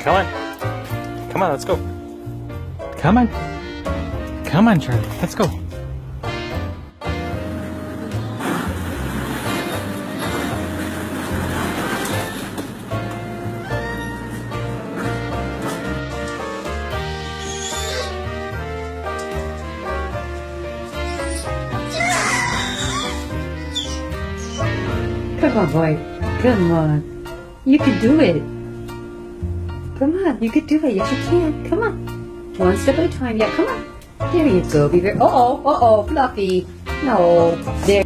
Come on. Come on, let's go. Come on. Come on, Charlie. Let's go. Come on, boy. Come on. You can do it. Come on, you can do it. Yes, you can. Come on. One step at a time. Yeah, come on. There you go. Be very. Uh-oh, Fluffy. No. There.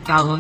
Chào rồi.